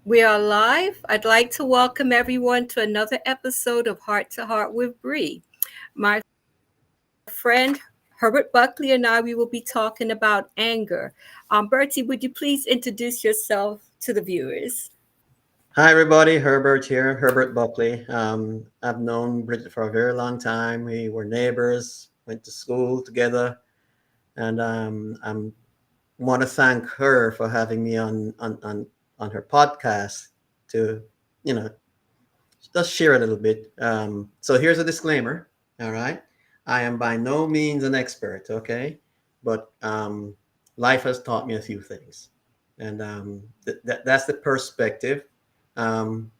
We are live. I'd like to welcome everyone to another episode of Heart to Heart with Bree. My friend Herbert Buckley and I, we will be talking about anger. Bertie, would you please introduce yourself to the viewers? Hi, everybody. Herbert here, Herbert Buckley. I've known Bridget for a very long time. We were neighbors, went to school together, and I want to thank her for having me on her podcast to, you know, just share a little bit. So here's a disclaimer. All right, I am by no means an expert. Okay, but life has taught me a few things, and that's the perspective. Um,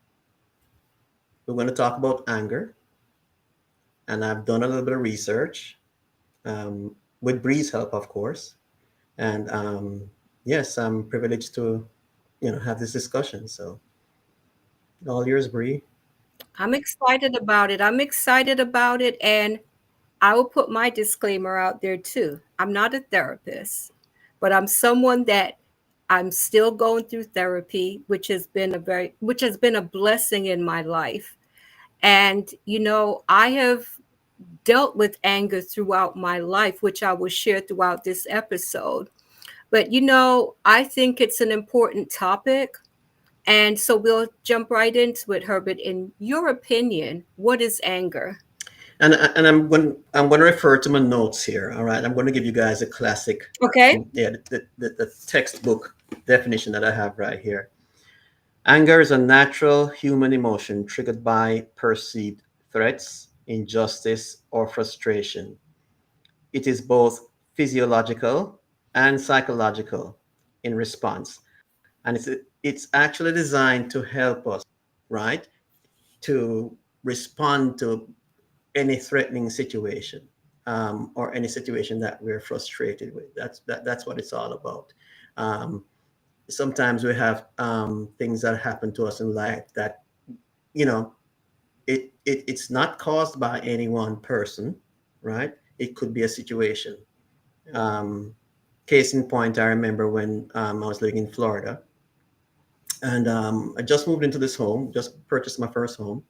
we're going to talk about anger, and I've done a little bit of research with Bree's help, of course. And yes, I'm privileged to, have this discussion. So all yours, Bree. I'm excited about it. I'm excited about it. And I will put my disclaimer out there too. I'm not a therapist, but I'm someone that I'm still going through therapy, which has been a blessing in my life. And I have dealt with anger throughout my life, which I will share throughout this episode. But I think it's an important topic. And so we'll jump right into it, Herbert. In your opinion, what is anger? And I'm going to refer to my notes here. All right, I'm going to give you guys a classic, Okay. the textbook definition that I have right here. Anger is a natural human emotion triggered by perceived threats, injustice, or frustration. It is both physiological and psychological in response. And it's actually designed to help us, right, to respond to any threatening situation, or any situation that we're frustrated with. That's what it's all about. Um, Sometimes we have things that happen to us in life that, you know, it's not caused by any one person, right? It could be a situation. Um, Case in point, I remember when I was living in Florida, and I just moved into this home, just purchased my first home,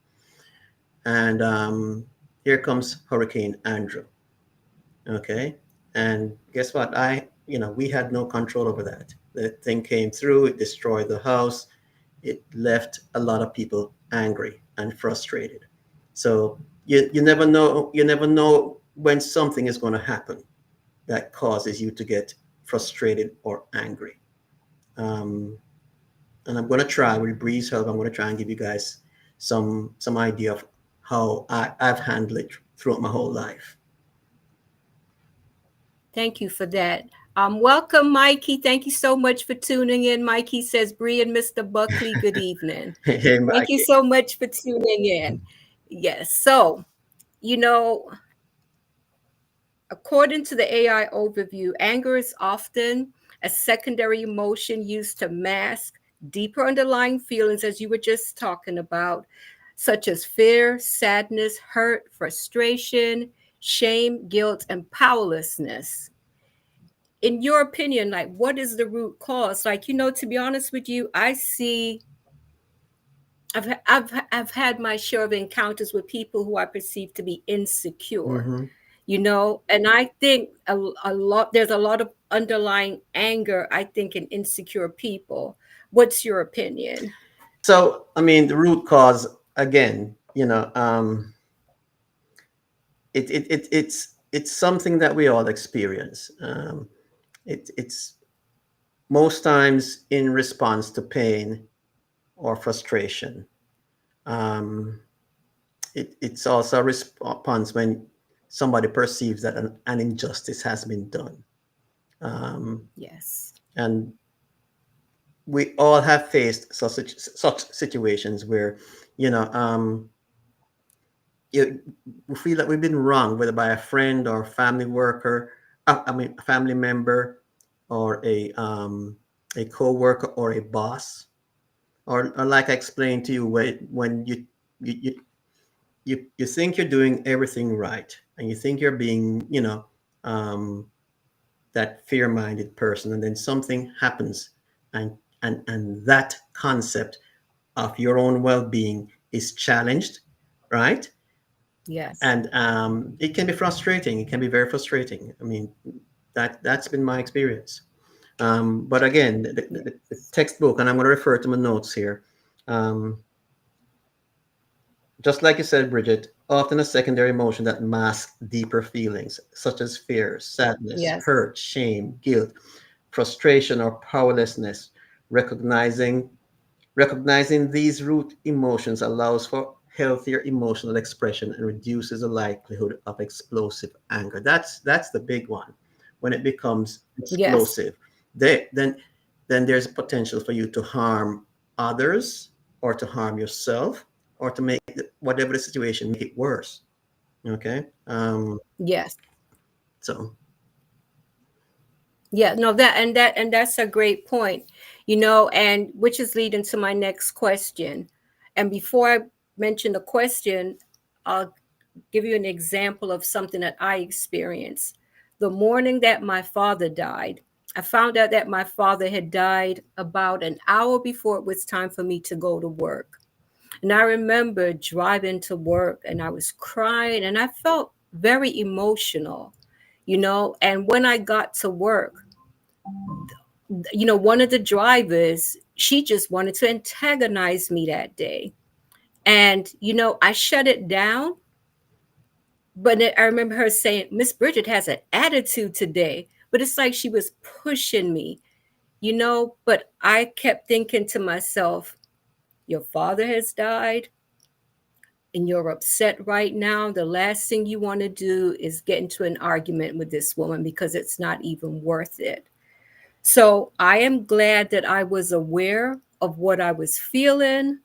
and here comes Hurricane Andrew. Okay, and guess what? We had no control over that. The thing came through, it destroyed the house, it left a lot of people angry and frustrated. So you never know when something is going to happen that causes you to get frustrated or angry. Um, and I'm going to try with Bree's help. I'm going to try and give you guys some idea of how I've handled it throughout my whole life. Thank you for that. Welcome, Mikey. Thank you so much for tuning in. Mikey says, Bree and Mr. Buckley, good evening. Hey, Thank you Mikey. so much for tuning in. Yes. So, you know, according to the AI overview, anger is often a secondary emotion used to mask deeper underlying feelings, as you were just talking about, such as fear, sadness, hurt, frustration, shame, guilt, and powerlessness. In your opinion, like, what is the root cause? Like, to be honest with you, I've had my share of encounters with people who I perceive to be insecure, Mm-hmm. and I think a lot there's a lot of underlying anger, I think, in insecure people. What's your opinion? So, I mean, the root cause again, it's something that we all experience. It's most times in response to pain or frustration. Um, it's also a response when somebody perceives that an injustice has been done. Um, Yes. and we all have faced such situations where, you know, um, we feel that we've been wrong, whether by a friend or family worker, I mean, a family member, or a co-worker or a boss, or like I explained to you, when you, you you think you're doing everything right, and you think you're being, um, that fear-minded person, and then something happens, and that concept of your own well-being is challenged, right? Yes. And it can be frustrating. It can be very frustrating. I mean, that's been my experience. But again, the Yes. textbook, and I'm going to refer to my notes here. Um, just like you said, Bridget, often a secondary emotion that masks deeper feelings, such as fear, sadness, Yes. hurt, shame, guilt, frustration, or powerlessness. Recognizing Recognizing these root emotions allows for healthier emotional expression and reduces the likelihood of explosive anger. That's the big one. When it becomes Yes. explosive, they, then there's a potential for you to harm others or to harm yourself or to make whatever the situation make it worse. Okay. Yes. So Yeah, no, that's a great point. And which is leading to my next question. And before I mention the question, I'll give you an example of something that I experienced. The morning that my father died, I found out that my father had died about an hour before it was time for me to go to work. And I remember driving to work and I was crying and I felt very emotional, and when I got to work, one of the drivers, she just wanted to antagonize me that day. And, I shut it down. But I remember her saying, Miss Bridget has an attitude today. But it's like she was pushing me, But I kept thinking to myself, your father has died and you're upset right now. The last thing you want to do is get into an argument with this woman because it's not even worth it. So I am glad that I was aware of what I was feeling.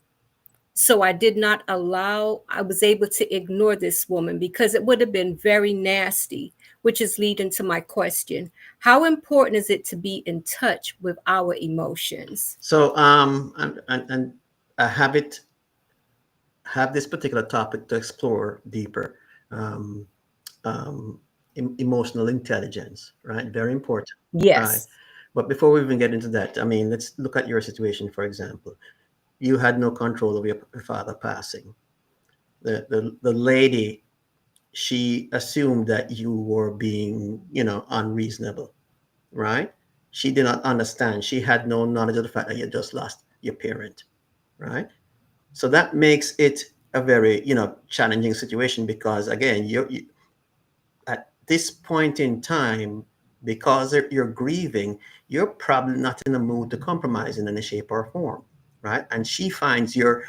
So I did not allow, I was able to ignore this woman because it would have been very nasty, which is leading to my question. How important is it to be in touch with our emotions? and I have this particular topic to explore deeper. Um, um, Emotional intelligence, right? Very important, right? Yes. But before we even get into that, I mean, let's look at your situation, for example. You had no control over your father passing. The lady, she assumed that you were being, unreasonable, right? She did not understand. She had no knowledge of the fact that you just lost your parent, right? So that makes it a very, challenging situation because again, at this point in time, because you're grieving, you're probably not in a mood to compromise in any shape or form, right? And she finds your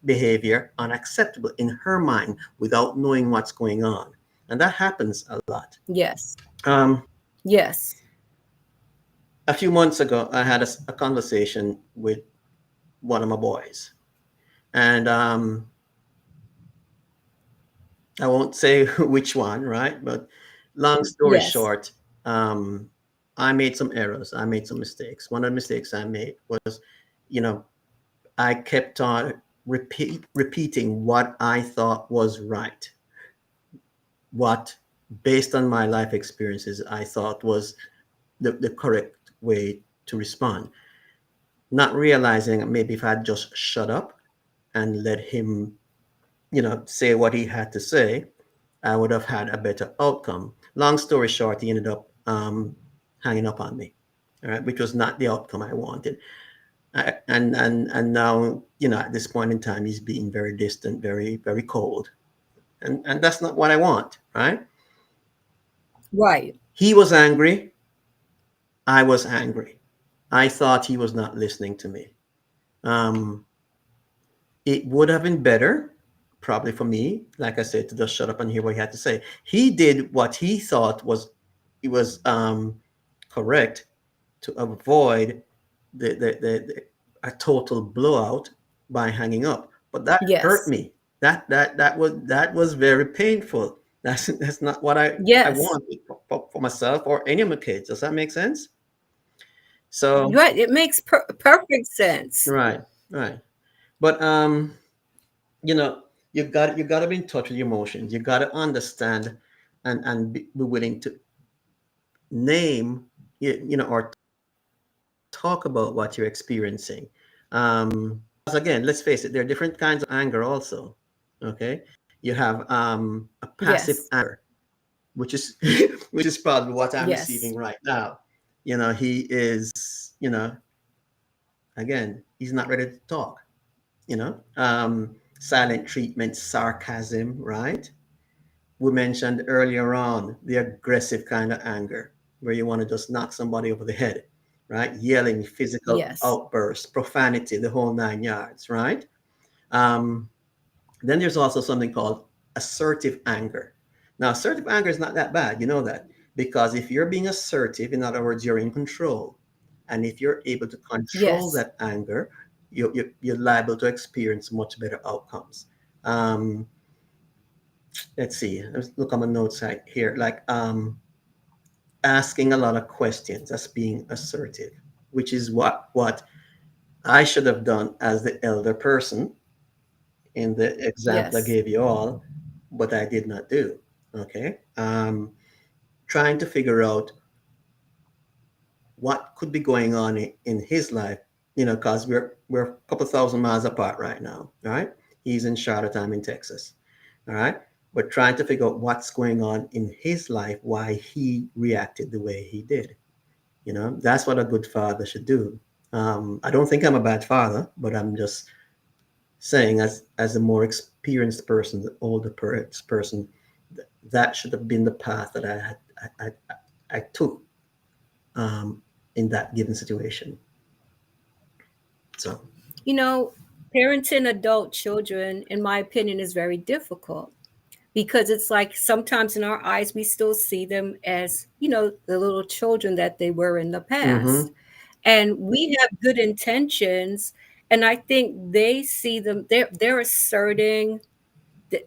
behavior unacceptable in her mind without knowing what's going on, and that happens a lot. Yes. Um, Yes. a few months ago, I had a conversation with one of my boys, and I won't say which one, right? But long story Yes. short, um, I made some errors. I made some mistakes. One of the mistakes I made was, you know, I kept on repeating what I thought was right, what, based on my life experiences, I thought was the correct way to respond, not realizing maybe if I'd just shut up and let him, say what he had to say, I would have had a better outcome. Long story short, he ended up hanging up on me, all right, which was not the outcome I wanted. And now, at this point in time, he's being very distant, very very cold, and that's not what I want, right? Right. He was angry. I was angry. I thought he was not listening to me. Um, it would have been better, probably for me, like I said, to just shut up and hear what he had to say. He did what he thought was correct to avoid the a total blowout by hanging up. But that hurt Yes. me. That was very painful. That's not what I Yes. want for myself or any of my kids. Does that make sense? So Right. It makes perfect sense. right, right. But you know, you got to be in touch with your emotions. You got to understand and be willing to name or talk about what you're experiencing. again, let's face it, there are different kinds of anger also. Okay, you have a passive Yes. anger, which is which is probably what I'm Yes. receiving right now. He is, you know, again, he's not ready to talk. Silent treatment, sarcasm, right? We mentioned earlier on the aggressive kind of anger where you want to just knock somebody over the head, right? Yelling, physical Yes. outbursts, profanity, the whole 9 yards, right? Um, then there's also something called assertive anger. Now, assertive anger is not that bad, you know that, because if you're being assertive, in other words, you're in control. And if you're able to control Yes. that anger, you're liable to experience much better outcomes. Um, let's see, let's look on my notes right here. Like asking a lot of questions, as being assertive, which is what I should have done as the elder person in the example I Yes. gave you all, but I did not do. Okay. Trying to figure out what could be going on in his life, because we're a couple thousand miles apart right now. All right. He's in Charlotte, I'm in Texas. All right. But trying to figure out what's going on in his life, why he reacted the way he did. That's what a good father should do. I don't think I'm a bad father, but I'm just saying, as a more experienced person, the older person, that should have been the path that I took um, in that given situation. So, You know, parenting adult children, in my opinion, is very difficult because it's like sometimes in our eyes, we still see them as, the little children that they were in the mm-hmm, past. And we have good intentions. And I think they see them, they're asserting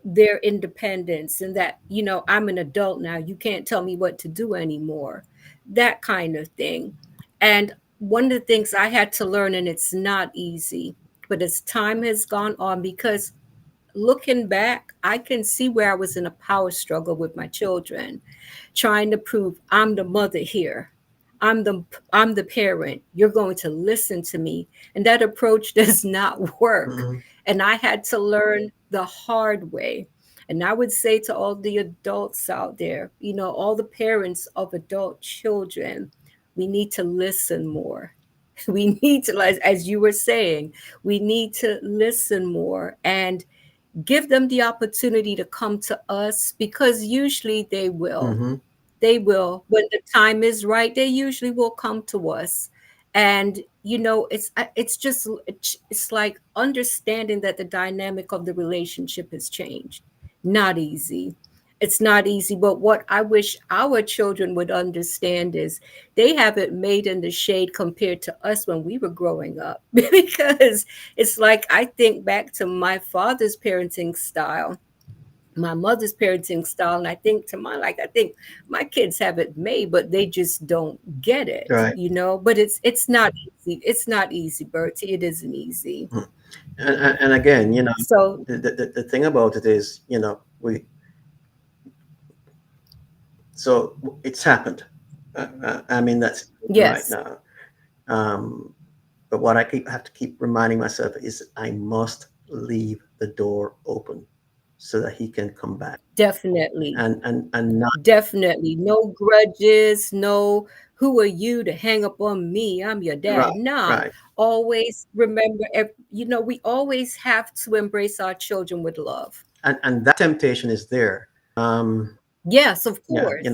their independence and that, I'm an adult now. You can't tell me what to do anymore. That kind of thing. And one of the things I had to learn, and it's not easy, but as time has gone on, because looking back, I can see where I was in a power struggle with my children, trying to prove I'm the mother here. I'm the I'm the parent. You're going to listen to me. And that approach does not work. mm-hmm, And I had to learn the hard way. And I would say to all the adults out there, all the parents of adult children, we need to listen more. We need to, as you were saying, we need to listen more and give them the opportunity to come to us because usually they will. mm-hmm, They will. When the time is right, they usually will come to us. And it's just it's like understanding that the dynamic of the relationship has changed. Not easy. It's not easy, but what I wish our children would understand is they have it made in the shade compared to us when we were growing up. Because it's like I think back to my father's parenting style, my mother's parenting style, and I think to I think my kids have it made, but they just don't get it, right. but it's not easy. It's not easy, Bertie. It isn't easy. Mm. And again, So the thing about it is, so it's happened. I'm in that situation right yes, now. Um, but what have to keep reminding myself is I must leave the door open so that he can come back, definitely. and not Definitely. No grudges, no who are you to hang up on me? I'm your right, dad. Nah. right, Always remember, we always have to embrace our children with love. and that temptation is there. Um, Yes, of yeah, course.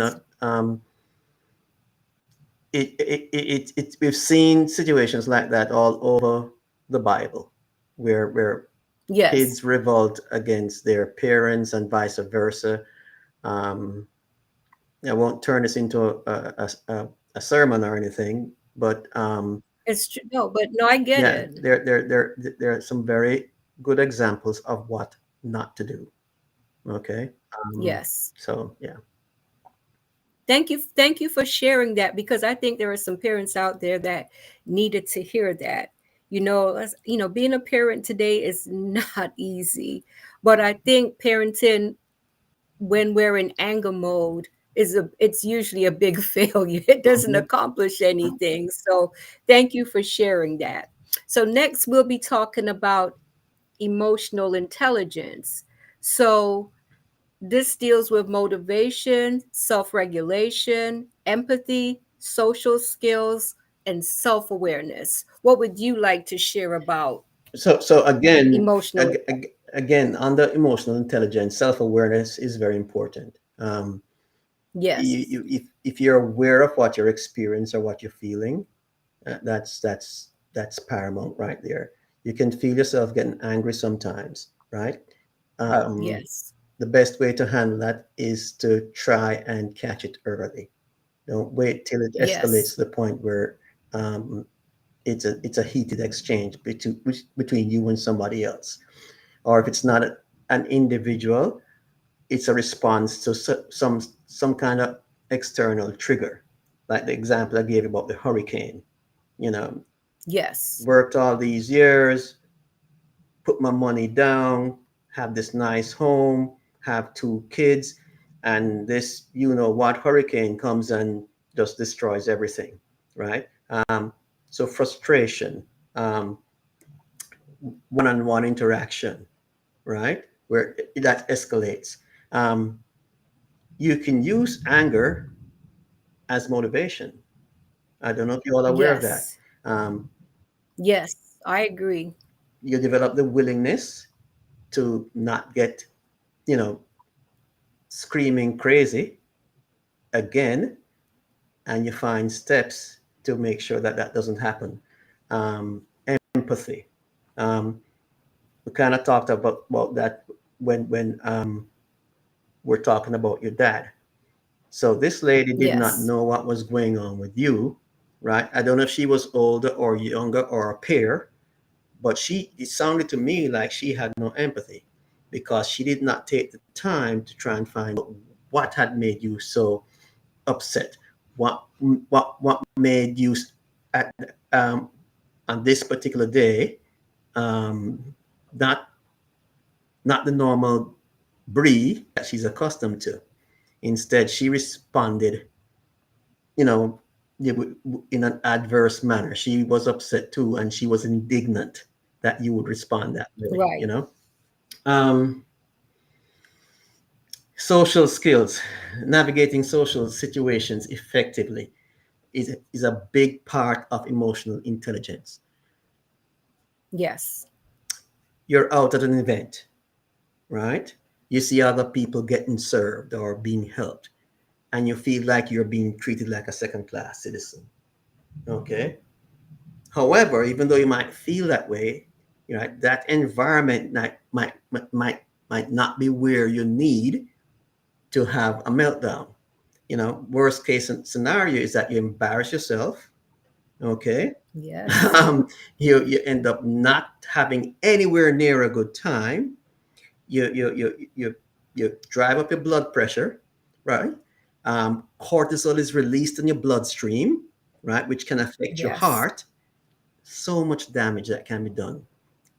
we've seen situations like that all over the Bible, where Yes. kids revolt against their parents and vice versa. Um, I won't turn this into a sermon or anything, but It's true. No, but no, I get yeah, it. there are some very good examples of what not to do. Okay, Yes. so yeah. Thank you for sharing that because I think there are some parents out there that needed to hear that. Being a parent today is not easy, but I think parenting when we're in anger mode it's usually a big failure. It doesn't Mhm. accomplish anything. So thank you for sharing that. So next we'll be talking about emotional intelligence. So this deals with motivation, self-regulation, empathy, social skills, and self-awareness. What would you like to share about So again, emotional? again, under emotional intelligence, self-awareness is very important. Yes, If you're aware of what you're experiencing or what you're feeling, that's paramount right there. You can feel yourself getting angry sometimes, right? Um, yes, the best way to handle that is to try and catch it early. Don't wait till it yes, escalates to the point where um, it's a heated exchange between you and somebody else. Or if it's not an individual, it's a response to some kind of external trigger, like the example I gave about the hurricane. You know, yes, worked all these years, put my money down, have this nice home, have two kids, and this what hurricane comes and just destroys everything, right? Um, so frustration, um, one-on-one interaction, right, where that escalates. Um, you can use anger as motivation. I don't know if you're all aware of that. yes, Um, yes. I agree. you develop the willingness to not get, you know, screaming crazy again, and you find steps to make sure that that doesn't happen. Um, Empathy. Um, we kind of talked about that when we're talking about your dad. So this lady did not Yes, know what was going on with you, right? I don't know if she was older or younger or a peer, but it sounded to me like she had no empathy because she did not take the time to try and find out what had made you so upset. What what made you at on this particular day um, not not the normal Bree that she's accustomed to. Instead, she responded, you know, in an adverse manner. She was upset too, and she was indignant that you would respond that way. right. Um, Social skills, navigating social situations effectively is a big part of emotional intelligence. Yes, You're out at an event, right? You see other people getting served or being helped, and you feel like you're being treated like a second class citizen. Okay. However, even though you might feel that way, that environment might not be where you need to have a meltdown. Worst case scenario is that you embarrass yourself. Okay. yes, You end up not having anywhere near a good time. You drive up your blood pressure, right? Cortisol is released in your bloodstream, right, which can affect your yes, heart. So much damage that can be done.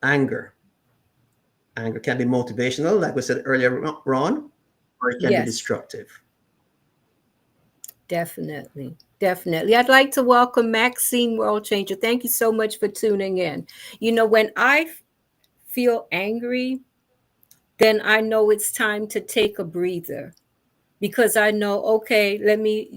Anger. Anger can be motivational, like we said earlier, Ron, or it can be yes. destructive. Definitely. Definitely. I'd like to welcome Maxine World Changer. Thank you so much for tuning in. When I feel angry, then I know it's time to take a breather because I know, okay, let me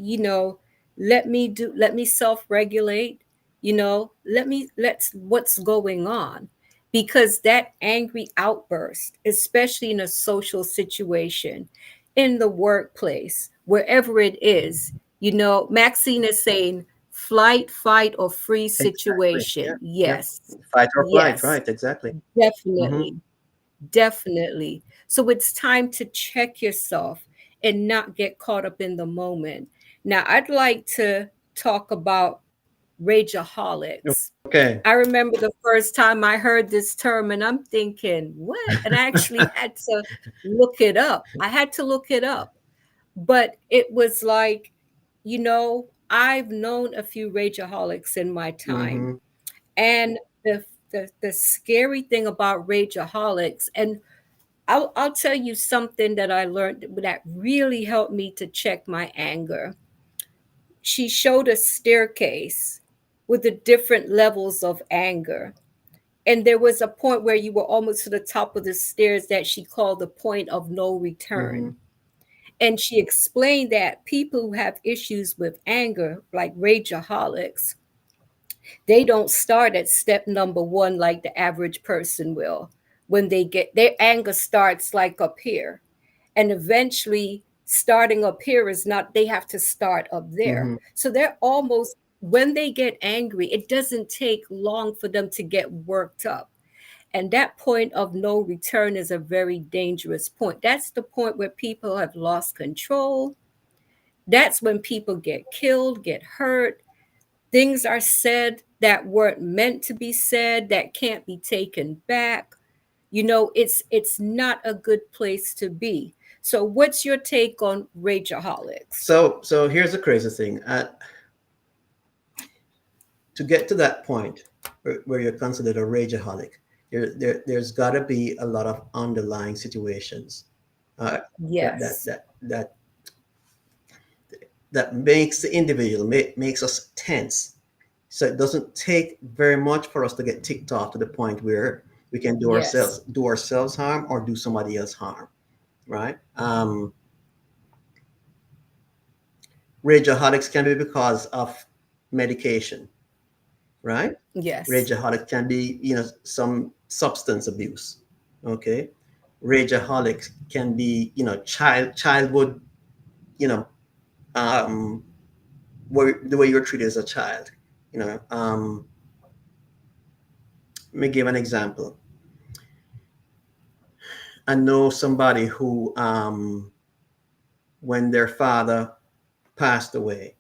self-regulate, let's what's going on. Because that angry outburst, especially in a social situation, in the workplace, wherever it is, Maxine is saying flight, fight, or freeze Exactly. situation. Yeah. Yeah. Yes, Fight or flight. yes, Right. Exactly. Hmm. definitely. Definitely. So it's time to check yourself and not get caught up in the moment. Now, I'd like to talk about rageaholics. Okay. I remember the first time I heard this term and I'm thinking, what? And I actually had to look it up. I had to look it up. But it was like, I've known a few rageaholics in my time. Hmm. And the scary thing about rageaholics, and I'll tell you something that I learned that really helped me to check my anger. She showed a staircase with the different levels of anger. And there was a point where you were almost to the top of the stairs that she called the point of no Mm-hmm. return. And she explained that people who have issues with anger, like rageaholics, they don't start at step number one like the average person will. When they get their anger starts like up here. And eventually starting up here is not, they have to start up there. Mm-hmm. So they're almost, when they get angry, it doesn't take long for them to get worked up. And that point of no return is a very dangerous point. That's the point where people have lost control. That's when people get killed, get hurt. Things are said that weren't meant to be said, that can't be taken back. It's not a good place to be. So what's your take on rageaholics? So here's the crazy thing. To get to that point where you're considered a rageaholic, there's got to be a lot of underlying situations uh, that that Yes. that that that makes the individual makes us tense. So it doesn't take very much for us to get ticked off to the point where we can Yes. do ourselves harm or do somebody else harm, right? Rageaholics can be because of medication, right? Yes. Rageaholic can be, some substance abuse. Okay. Rageaholics can be, childhood, you know, um, the way you're treated as a child. You know, let me give an example. I know somebody who, when their father passed away,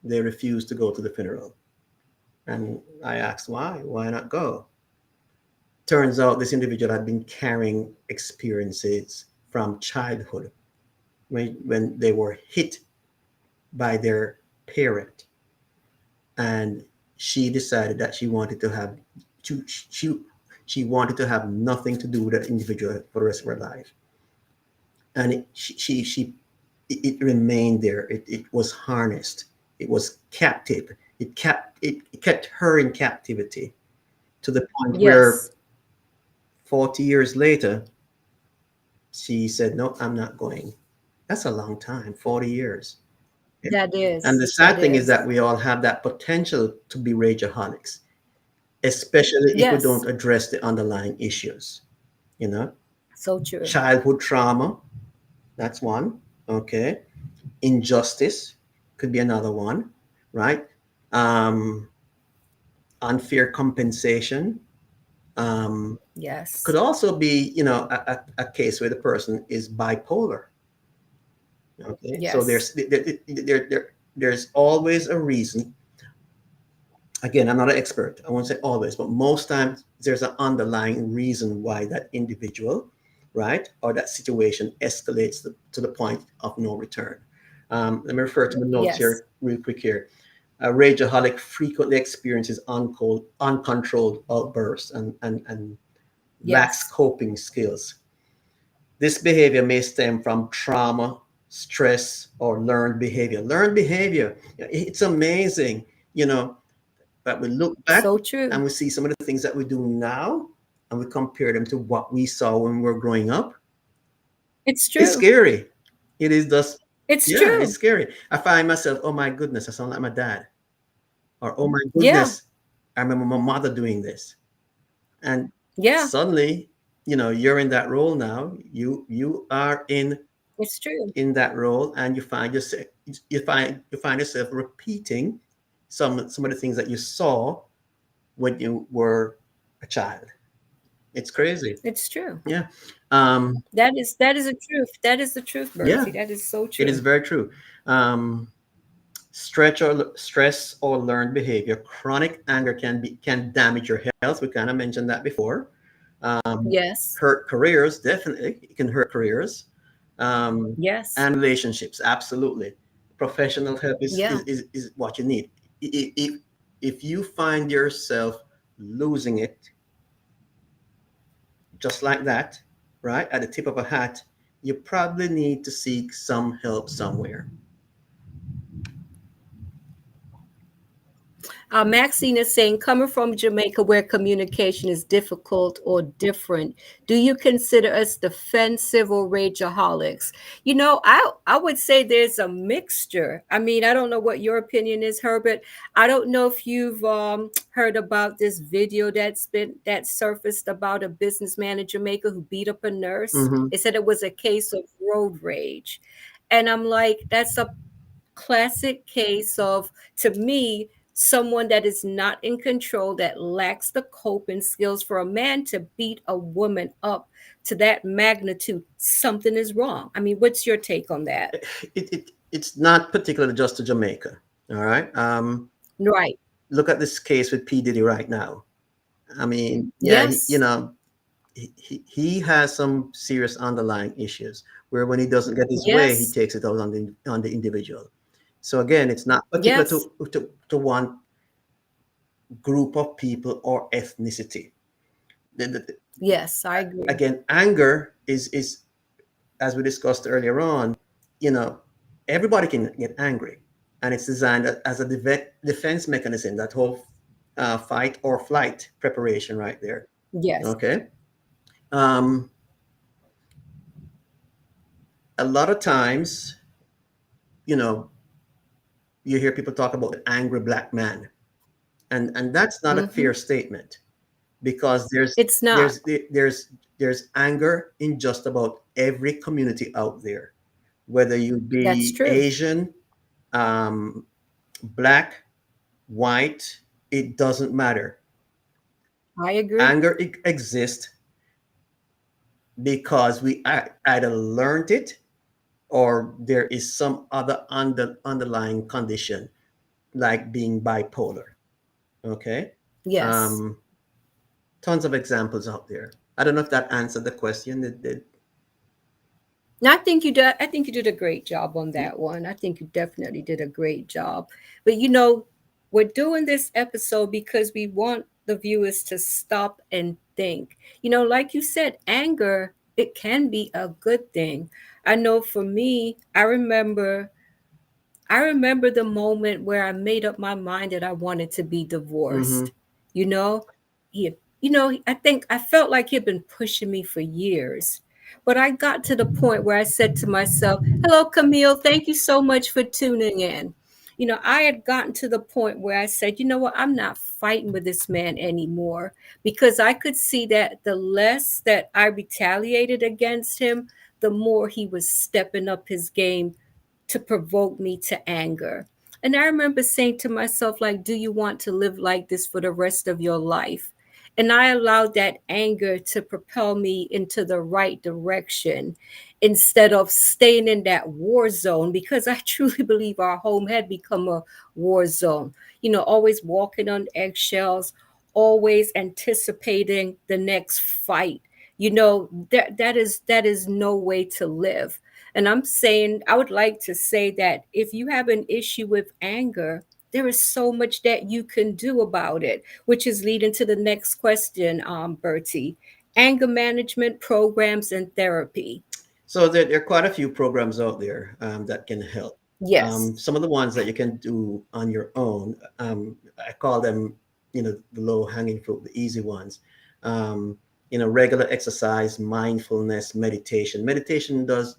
they refused to go to the funeral. And I asked why? Why not go? Turns out this individual had been carrying experiences from childhood when they were hit by their parent, and she decided that she she, she wanted to have nothing to do with that individual for the rest of her life, and it remained there. It was harnessed. It was captive. It kept her in captivity to the point where Yes. 40 years later she said, "No, I'm not going." That's a long time, 40 years. That And is. the That sad thing is is. that we all have that potential to be rageaholics, especially if we Yes. don't address the underlying issues. You know, So true. childhood trauma, that's one. Okay. Injustice could be another one, right? Um, Unfair compensation. Yes. Could also be, a case where the person is bipolar. Okay. So Yes. there's always a reason. Again, I'm not an expert. I won't say always, but most times there's an underlying reason why that individual, right, or that situation escalates to the point of no return. Let me refer to the notes Yes. here real quick here. A rageaholic frequently experiences uncontrolled outbursts and lacks Yes. coping skills. This behavior may stem from trauma, stress, or learned behavior. Learned behavior, it's amazing, you know, but we look back So true. and we see some of the things that we do now and we compare them to what we saw when we were growing up. It's It's true. scary. It is just, It's yeah, it's true. scary. I find myself, oh my goodness, I sound like my dad. Or oh my Yeah. goodness, I remember my mother doing this. And Yeah. suddenly, you're in that role now. You are It's true. in that role, and you find yourself repeating some of the things that you saw when you were a child. It's crazy. It's true. Yeah. Um, That is the truth. That is the truth, yeah, Bertie. That is so it is true. very true. Um, stress or learned behavior. Chronic anger can damage your health. We kind of mentioned that before. Um, Yes. Hurt careers, definitely. It can hurt careers. Um, Yes. and relationships, absolutely. Professional help Yeah. is what you need. If you find yourself losing it just like that, right, at the tip of a hat, you probably need to seek some help somewhere. Maxine is saying, coming from Jamaica where communication is difficult or different, do you consider us defensive or rageaholics? I would say there's a mixture. I mean, I don't know what your opinion is, Herbert. I don't know if you've heard about this video that surfaced about a businessman in Jamaica who beat up a nurse. Mm-hmm. It said it was a case of road rage. And I'm like, that's a classic case of, to me, someone that is not in control, that lacks the coping skills. For a man to beat a woman up to that magnitude, something is wrong. I mean, what's your take on that? It's not particularly just to Jamaica. All right. Right. Look at this case with P Diddy right now. I mean, yeah, Yes. he has some serious underlying issues where when he doesn't get his way, he Yes. takes it out on the individual. So again, it's not particular Yes. to one group of people or ethnicity. Yes, I agree. Again, anger is as we discussed earlier on. You know, everybody can get angry, and it's designed as a defense mechanism. That whole fight or flight preparation right there. Yes. Okay. Um, a lot of times, you know, you hear people talk about the angry black man, and that's not a Hmm. fair statement because there's It's not. there's there's there's anger in just about every community out there, whether you That's be true. Asian, um, black, white, it doesn't matter. I agree. Anger exists because we either learned it or there is some other underlying condition like being bipolar. Okay. Yes. um, Tons of examples out there. I don't know if that answered the question. No, I think you did a great job on that one. I think you definitely did a great job. But we're doing this episode because we want the viewers to stop and think. Like you said, anger, it can be a good thing. I know for me, I remember the moment where I made up my mind that I wanted to be Mm-hmm. divorced. You know, he, I think I felt like he'd been pushing me for years. But I got to the point where I said to myself, hello, Camille, thank you so much for tuning in. I had gotten to the point where I said, you know what, I'm not fighting with this man anymore, because I could see that the less that I retaliated against him, the more he was stepping up his game to provoke me to anger. And I remember saying to myself, like, do you want to live like this for the rest of your life? And I allowed that anger to propel me into the right direction instead of staying in that war zone, because I truly believe our home had become a war zone. Always walking on eggshells, always anticipating the next fight. That is no way to live. And I'm saying, I would like to say that if you have an issue with anger, there is so much that you can do about it, which is leading to the next question, Bertie. Anger management programs and therapy. So there are quite a few programs out there that can help. Yes, Some of the ones that you can do on your own, I call them, the low hanging fruit, the easy ones. Um, Regular exercise, mindfulness, meditation. Meditation does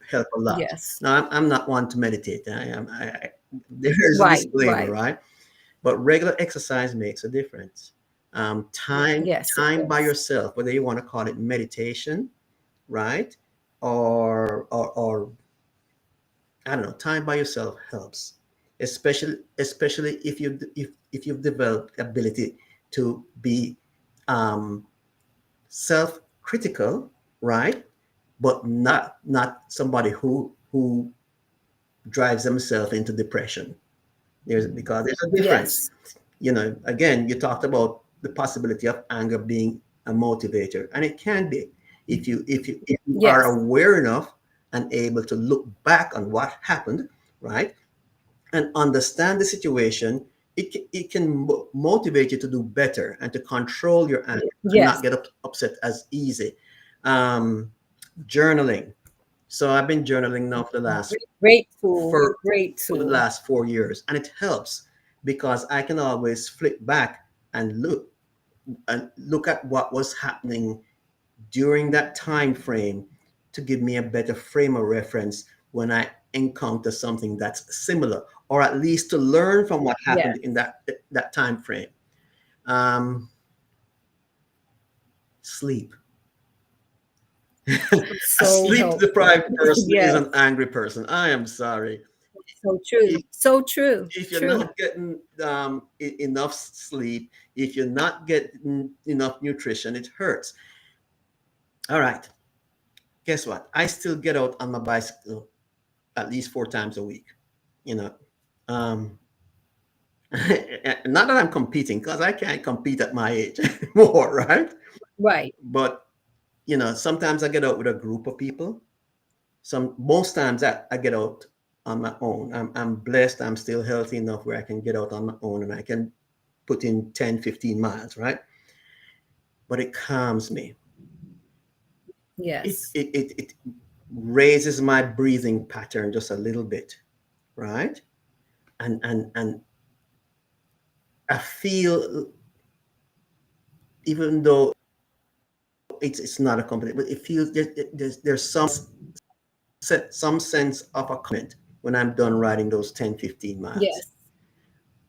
help a lot. yes, Now, I'm not one to meditate. There's a right, disclaimer, right. right? But regular exercise makes a difference. Time Yes, it time by does. yourself, whether you want to call it meditation, right? Or I don't know, time by yourself helps, especially if you've developed the ability to be um, self-critical, right? But not somebody who drives themselves into depression. There's a difference. Yes, Again, you talked about the possibility of anger being a motivator, and it can be if you are yes, aware enough and able to look back on what happened, right, and understand the situation. It can motivate you to do better and to control your anger and not yes. get upset as easy. Um, Journaling. So I've been journaling now Great tool, for great for the tool. last 4 years, and it helps because I can always flip back and look at what was happening during that time frame to give me a better frame of reference when I encounter something that's similar, or at least to learn from what happened in Yes. that time frame. Um, Sleep. A So sleep helpful. deprived person is Yes. an angry person. I am sorry. So true. If, So true. if you're True. not getting enough sleep, if you're not getting enough nutrition, it hurts. All right. Guess what? I still get out on my bicycle at least 4 times a week. You know, um, not that I'm competing, because I can't compete at my age anymore, right? Right. But sometimes I get out with a group of people. Most times I get out on my own. I'm blessed. I'm still healthy enough where I can get out on my own and I can put in 10, 15 miles, right? But it calms me. It Yes. it it, it raises my breathing pattern just a little bit, right? And I feel, even though it's not a company, but it feels there's some sense of accomplishment when I'm done riding those 10, 15 miles, Yes.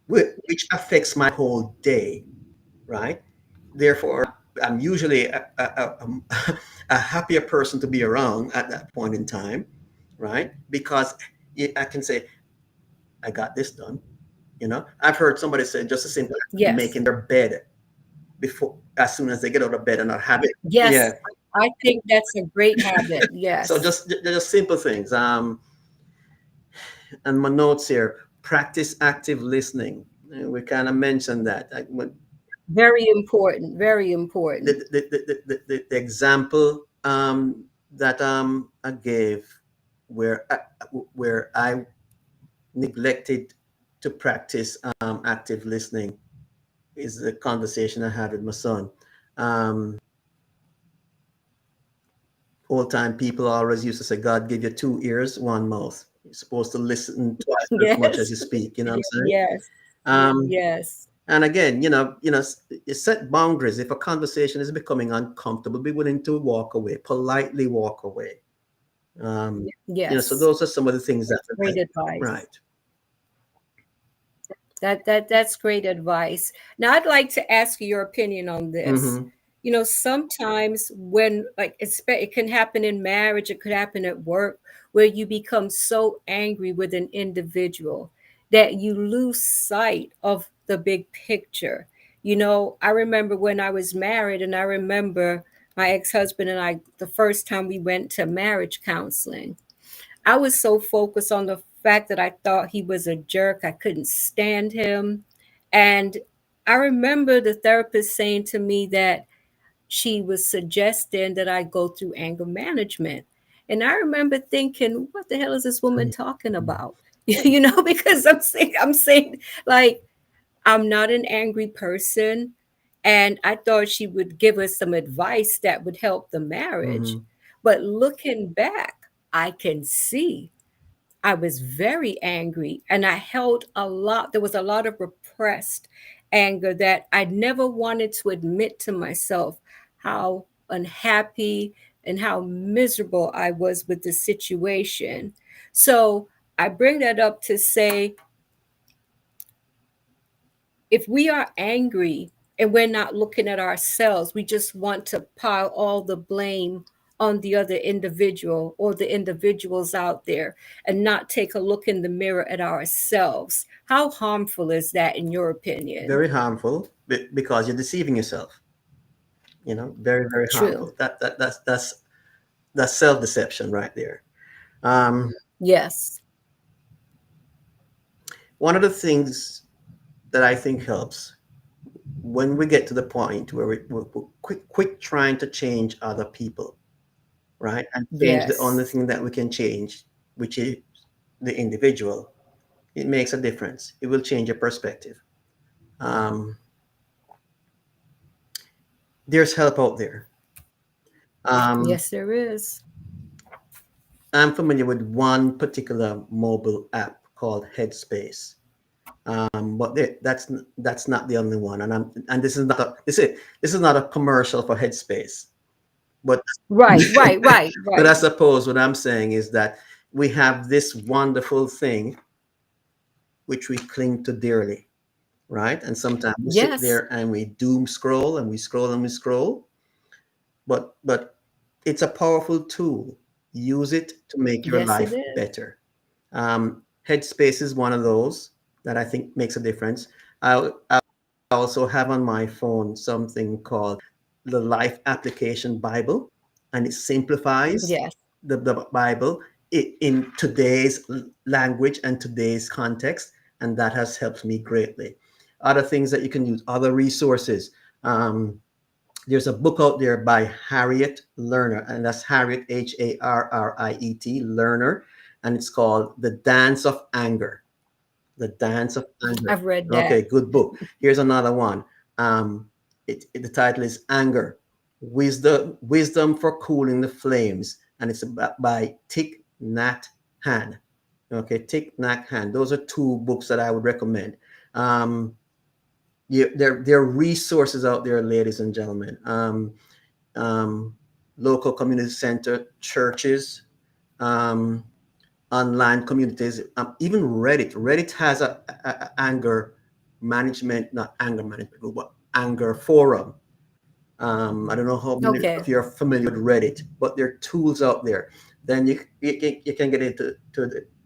which affects my whole day, right? Therefore, I'm usually a happier person to be around at that point in time, right? Because I can say, I got this done. I've heard somebody say just as simple as Yes. making their bed before, as soon as they get out of bed, and not have it. Yes. Yeah. I think that's a great habit. So Yes. just simple things. And my notes here: practice active listening. We kind of mentioned that. Very important. Very important. The example that I gave, where I neglected to practice active listening, is the conversation I had with my son. Um, Old time people always used to say, God give you two ears, one mouth. You're supposed to listen twice as much as Yes. you speak. You know what I'm saying? Yes. Um, Yes. and again, you set boundaries. If a conversation is becoming uncomfortable, be willing to walk away, politely walk away. So Yes. those are some of the things that, Great right. advice. That's great advice. Now I'd like to ask you your opinion on this. Mm-hmm. Sometimes when it can happen in marriage, it could happen at work, where you become so angry with an individual that you lose sight of the big picture. I remember when I was married, and I remember my ex-husband and I, the first time we went to marriage counseling. I was so focused on the fact that I thought he was a jerk. I couldn't stand him. And I remember the therapist saying to me that she was suggesting that I go through anger management. And I remember thinking, what the hell is this woman talking about? Because I'm saying, like, I'm not an angry person. And I thought she would give us some advice that would help the marriage. Mm-hmm. But looking back, I can see I was very angry, and I held a lot. There was a lot of repressed anger that I never wanted to admit to myself how unhappy and how miserable I was with the situation. So I bring that up to say, if we are angry and we're not looking at ourselves, we just want to pile all the blame on the other individual or the individuals out there and not take a look in the mirror at ourselves. How harmful is that, in your opinion? Very harmful, because you're deceiving yourself. Very, very True. harmful. That's self-deception right there. Um, Yes. One of the things that I think helps, when we get to the point where we're quick trying to change other people, right? And change the only Yes. thing that we can change, which is the individual. It makes a difference. It will change your perspective. Um, there's help out there. Um, Yes, there is. I'm familiar with one particular mobile app called Headspace. But that's not the only one. And this is not a commercial for Headspace. But Right, right, right, but I right. suppose what I'm saying is that we have this wonderful thing which we cling to dearly, right? And sometimes we sit Yes, there and we doom scroll and we scroll and we scroll, but it's a powerful tool. Use it to make your yes, it life is. better. Headspace is one of those that I think makes a difference. I also have on my phone something called the Life Application Bible, and it simplifies Yes, the Bible in today's language and today's context, and that has helped me greatly. Other things that you can use, other resources. Um, there's a book out there by Harriet Lerner, and that's Harriet Harriet Lerner, and it's called The Dance of Anger. The Dance of Anger. I've read that. Okay, good book. Here's another one. The title is Anger, Wisdom for Cooling the Flames, and it's by Thich Nhat Hanh. Okay, Thich Nhat Hanh. Those are two books that I would recommend. Um, there are resources out there, ladies and gentlemen. Um, Local community center, churches, um, online communities, even Reddit. Reddit has a anger management, not anger management group, but anger forum. I don't know how many Okay. of you are familiar with Reddit, but there are tools out there. Then you can get into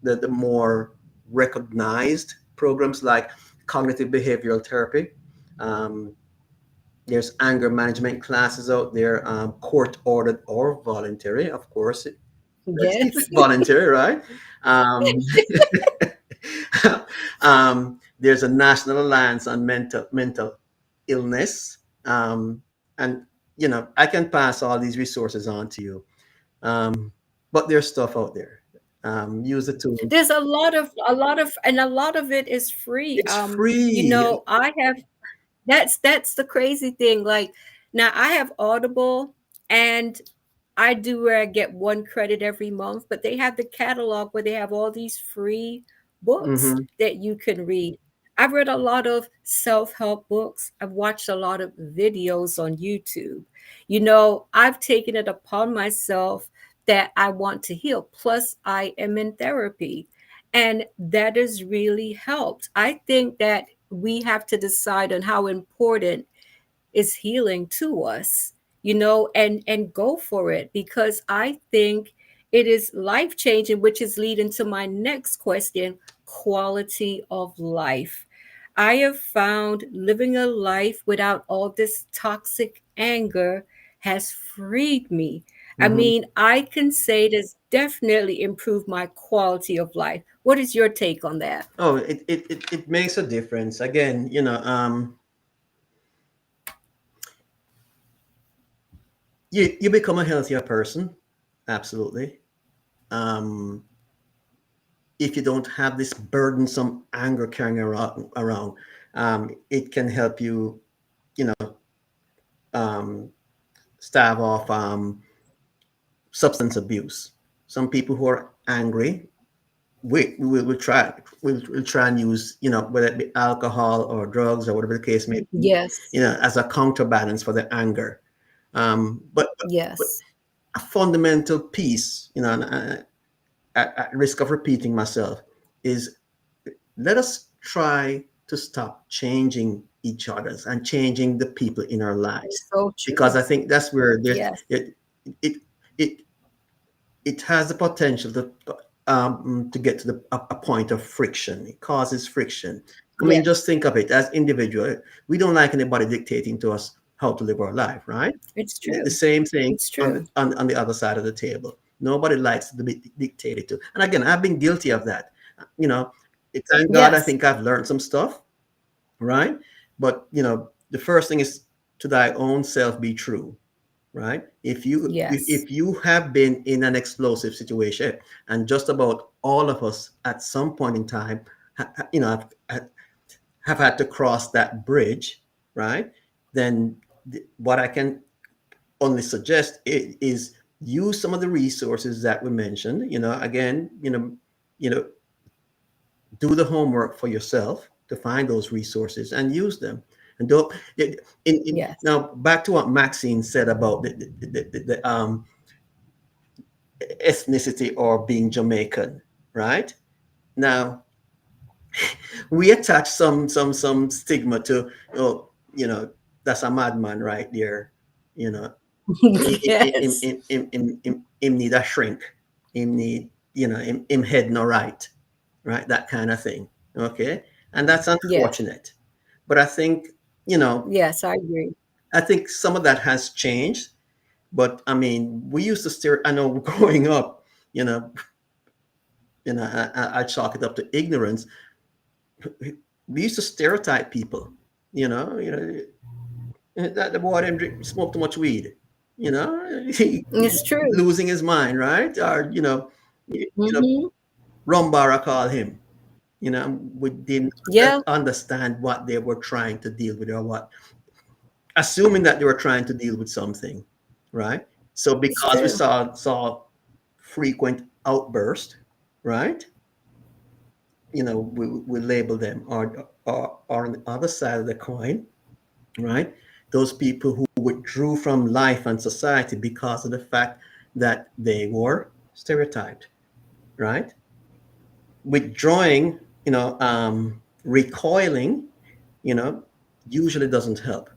the more recognized programs like cognitive behavioral therapy. Um, there's anger management classes out there, court ordered or voluntary, of course. Yes. Voluntary, right? Um, there's a National Alliance on mental illness, and I can pass all these resources on to you. But there's stuff out there. Use the tool. There's a lot of it is free. It's free. I have that's the crazy thing. Like now I have Audible and I do where I get one credit every month, but they have the catalog where they have all these free books Hmm. that you can read. I've read a lot of self-help books. I've watched a lot of videos on YouTube. I've taken it upon myself that I want to heal. Plus, I am in therapy. And that has really helped. I think that we have to decide on how important is healing to us, and go for it because I think it is life changing, which is leading to my next question: quality of life. I have found living a life without all this toxic anger has freed me. I Hmm. mean, I can say it has definitely improved my quality of life. What is your take on that? Oh, it makes a difference. Again, you become a healthier person, absolutely. Um, if you don't have this burdensome anger carrying around, it can help you, you know, um, stave off substance abuse. Some people who are angry, we will try we'll try and use, whether it be alcohol or drugs or whatever the case may be, Yes, as a counterbalance for the anger. But yes, a fundamental piece, and at risk of repeating myself, is let us try to stop changing each other's and changing the people in our lives, so because true. I think that's where there's Yes, it it it has the potential to get to a point of friction. It causes friction. I mean, yes, just think of it as individual. We don't like anybody dictating to us how to live our life, right? it's The true. same thing It's on true. on the other side of the table. Nobody likes to be dictated to. And again, I've been guilty of that. You know, thank God I Yes, think I've learned some stuff, right? But the first thing is to thy own self be true, right? If you yes, if you have been in an explosive situation, and just about all of us at some point in time, have had to cross that bridge, right? Then what I can only suggest is use some of the resources that we mentioned. Again, you know, do the homework for yourself. to find those resources and use them. And don't Yes. now back to what Maxine said about the ethnicity or being Jamaican, right? Now we attach some stigma to, oh, that's a madman right there, you know, Yes. him need a shrink, him need, him head no right, right, that kind of thing. Okay, and that's Yes. unfortunate, but I think, you know Yes, I agree. I think some of that has changed. But I mean, we used to stare. I know growing up, you know, I chalk it up to ignorance. We used to stereotype people. That the boy didn't smoke too much weed. He It's true. losing his mind, right? Or Hmm. Rumbara call him. We didn't Yeah, understand what they were trying to deal with, or what, assuming that they were trying to deal with something, right? So it's because we true. saw frequent outburst, right? We label them, or on the other side of the coin, right? Those people who withdrew from life and society because of the fact that they were stereotyped, right? Withdrawing, recoiling, you know, usually doesn't help,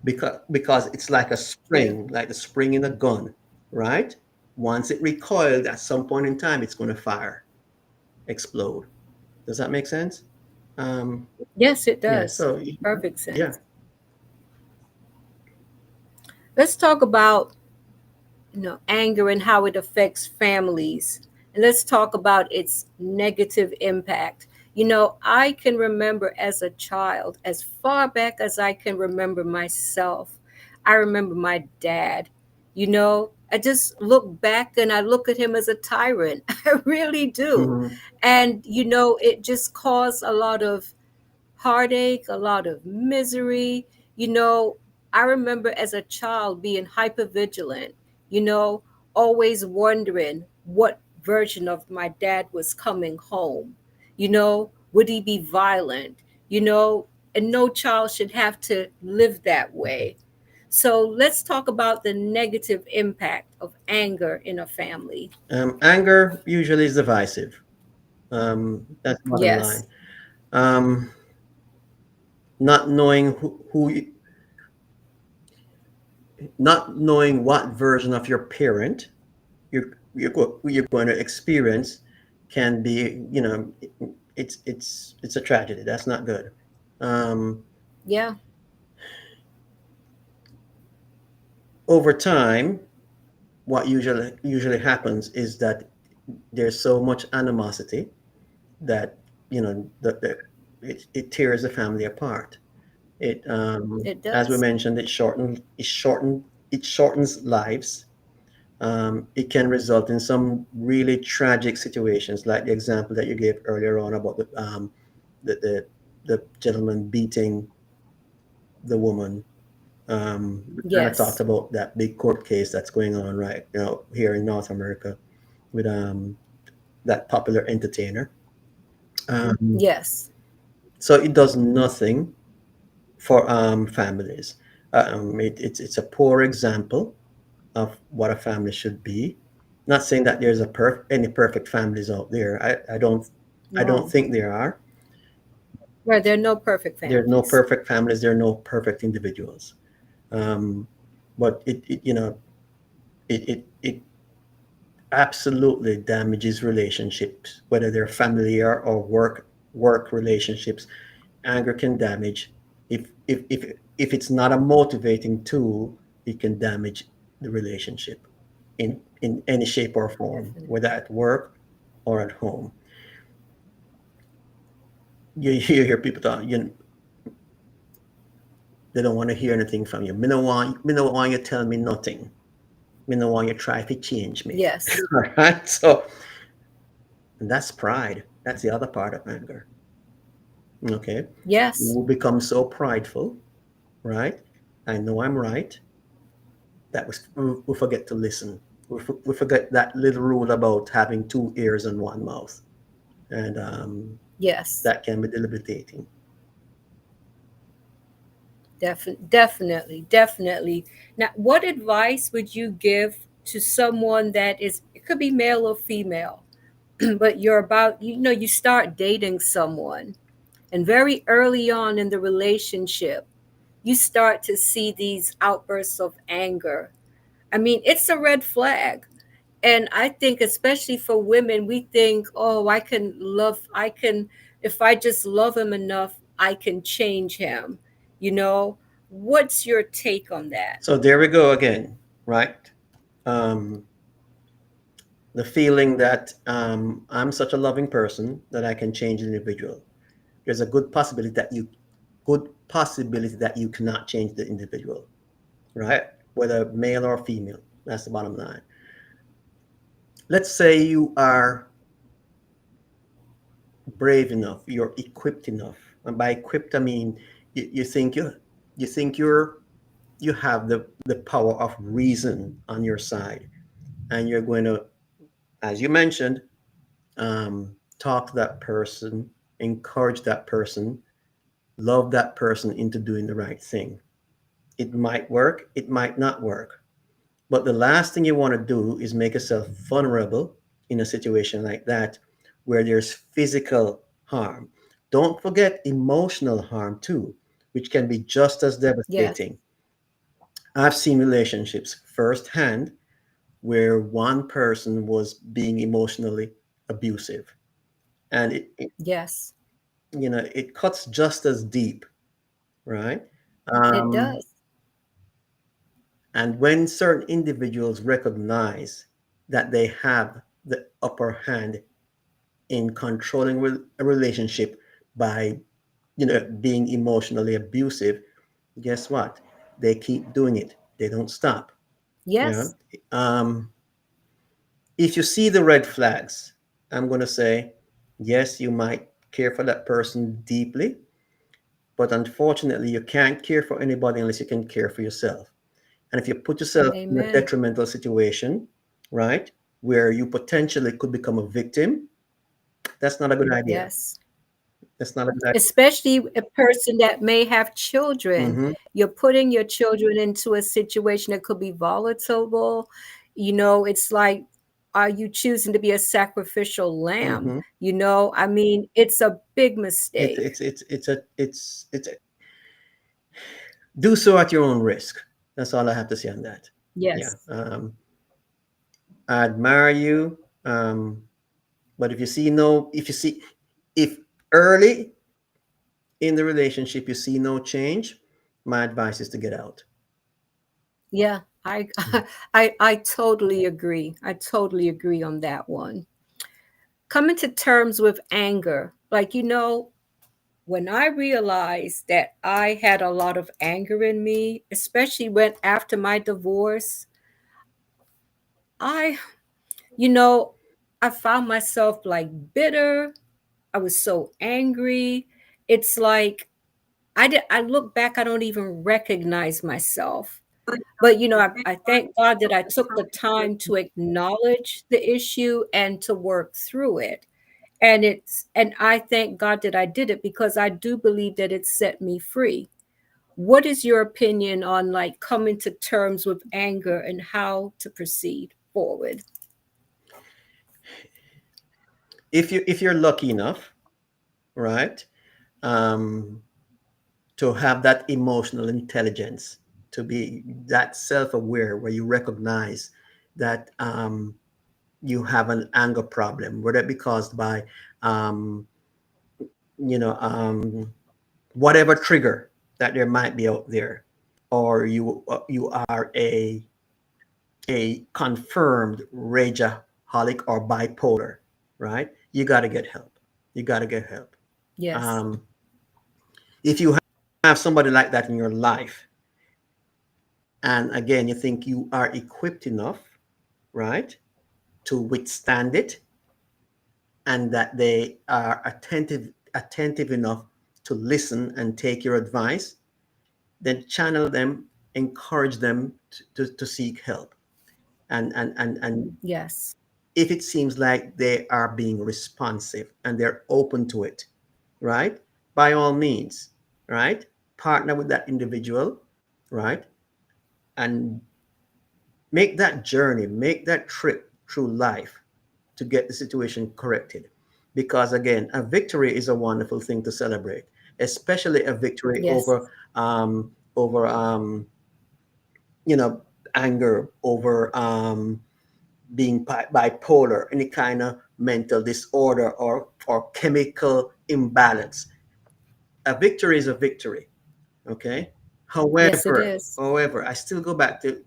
because it's like a True. spring, like the spring in a gun, right? Once it recoiled, at some point in time, it's going to fire, explode. Does that make sense? Um, Yes, it yeah. does. So Perfect yeah. sense. Let's talk about, anger and how it affects families. And let's talk about its negative impact. I can remember as a child, as far back as I can remember myself, I remember my dad. I just look back and I look at him as a tyrant. I really do. Mhm. And, it just caused a lot of heartache, a lot of misery. You know, I remember as a child being hyper vigilant, you know, always wondering what version of my dad was coming home. Would he be violent? You know, and no child should have to live that way. So let's talk about the negative impact of anger in a family. Anger usually is divisive. That's the bottom line. Yes, Um, not knowing not knowing what version of your parent you're going to experience can be, it's a tragedy. That's not good. Um, yeah, Over time, what usually happens is that there's so much animosity that, it tears the family apart. It it As we does. mentioned, it shortens lives. It can result in some really tragic situations, like the example that you gave earlier on about the, the, the gentleman beating the woman. We kind of talked Yes, about that big court case that's going on right now here in North America with that popular entertainer. Um, yes, so it does nothing for families. It's a poor example of what a family should be. Not saying that there's any perfect families out there. I don't no. think there are. Right, there are no perfect There are no families. perfect families. There are no perfect individuals. Um, but it absolutely damages relationships, whether they're familiar or work relationships. Anger can damage. If it's not a motivating tool, it can damage the relationship in any shape or form, Definitely. whether at work or at home. You hear people talk, they don't want to hear anything from you. Me no want you tell me nothing. Me no want you try to change me. Yes. All right. So, and that's pride. That's the other part of anger. Okay. Yes. We become so prideful, right? I know I'm right. That we forget to listen. We forget that little rule about having two ears and one mouth, and Yes. that can be debilitating. Definitely, definitely. Now, what advice would you give to someone that is, it could be male or female, but you're about, you start dating someone, and very early on in the relationship, you start to see these outbursts of anger. I mean, it's a red flag. And I think, especially for women, we think, oh, I can, if I just love him enough, I can change him. You know, what's your take on that? So there we go again, right? Um, the feeling that I'm such a loving person that I can change an individual. There's a good possibility that you cannot change the individual, right? Whether male or female. That's the bottom line. Let's say you are brave enough, you're equipped enough. And by equipped I mean you think you have the power of reason on your side, and you're going to, as you mentioned, talk to that person, encourage that person, love that person into doing the right thing. It might work, it might not work. But the last thing you want to do is make yourself vulnerable in a situation like that where there's physical harm. Don't forget emotional harm too, which can be just as Yes, devastating. I've seen relationships firsthand where one person was being emotionally abusive, and yes, it cuts just as deep, right? it Um, does. and when certain individuals recognize that they have the upper hand in controlling a relationship by being emotionally abusive, guess what? They keep doing it. They don't stop. You know, Yes, um, if you see the red flags, I'm going to say, yes, you might care for that person deeply, but unfortunately, you can't care for anybody unless you can care for yourself. And if you put yourself in a amen. detrimental situation, right, where you potentially could become a victim, that's not a good idea. Yes. That's not a good idea. Especially a person that may have children. Hmm. You're putting your children into a situation that could be volatile. It's like, are you choosing to be a sacrificial lamb? Hmm. I mean, it's a big mistake. It's do so at your own risk. That's all I have to say on that. Yeah. Yes, I admire you. But if you see, if early in the relationship you see no change, my advice is to get out. yeah, I, I totally agree. I totally agree on that one. Coming to terms with anger, like, when I realized that I had a lot of anger in me, especially when after my divorce, I, you know, I found myself like bitter. I was so angry. It's like I look back, I don't even recognize myself. But I thank God that I took the time to acknowledge the issue and to work through it. And I thank God that I did it, because I do believe that it set me free. What is your opinion on like coming to terms with anger and how to proceed forward? If you're lucky enough, right, um, to have that emotional intelligence, to be that self-aware, where you recognize that you have an anger problem, whether it be caused by um, you know whatever trigger that there might be out there, or you are a confirmed rageaholic or bipolar, right? You got to get help. You got to get help. Yes. Um, if you have somebody like that in your life, and again, you think you are equipped enough, right, to withstand it, and that they are attentive enough to listen and take your advice, then channel them, encourage them to seek help. And Yes. if it seems like they are being responsive and they're open to it, right? By all means, right? partner with that individual, right? And make that journey, make that trip through life to get the situation corrected. Because again, a victory is a wonderful thing to celebrate, especially a victory Yes. over you know anger, over being bipolar, any kind of mental disorder or chemical imbalance. A victory is a victory. Okay. Yes, it However, is. however, I still go back to,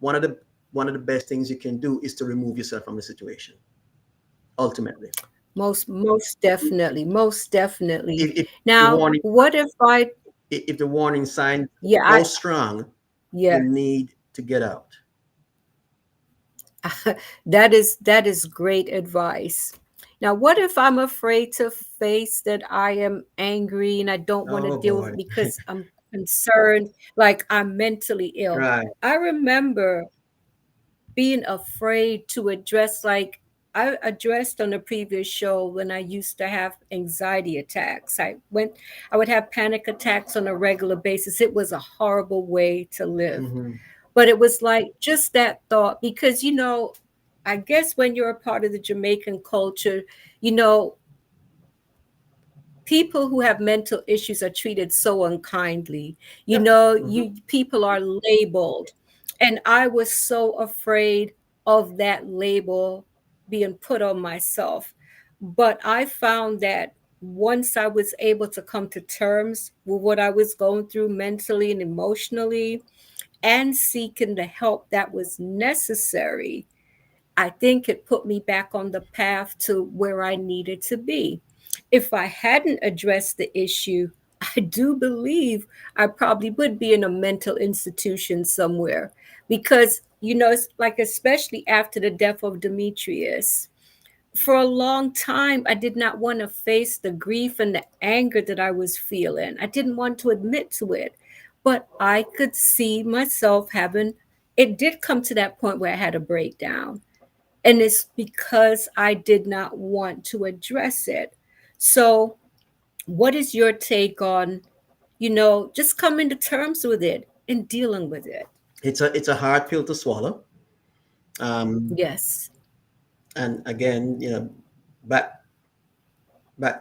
one of the best things you can do is to remove yourself from the situation. Ultimately, Most definitely. Most definitely. if the Now, warning what if I if the warning sign yeah, so strong, yeah. you need to get out. That is great advice. Now, what if I'm afraid to face that I am angry and I don't want to Oh deal with boy. it because I'm concerned, like I'm mentally ill? Right. I remember being afraid to address, like I addressed on a previous show when I used to have anxiety attacks. I would have panic attacks on a regular basis. It was a horrible way to live. Hmm. But it was like just that thought, because I guess when you're a part of the Jamaican culture, you know, people who have mental issues are treated so unkindly. Yep. Hmm. You people are labeled. And I was so afraid of that label being put on myself. But I found that once I was able to come to terms with what I was going through mentally and emotionally, and seeking the help that was necessary, I think it put me back on the path to where I needed to be. If I hadn't addressed the issue, I do believe I probably would be in a mental institution somewhere, because, it's like, especially after the death of Demetrius, for a long time, I did not want to face the grief and the anger that I was feeling. I didn't want to admit to it, but I could see myself having it. Did come to that point where I had a breakdown, and it's because I did not want to address it. So, what is your take on, just coming to terms with it and dealing with it? It's a hard pill to swallow. Um, Yes, and again, back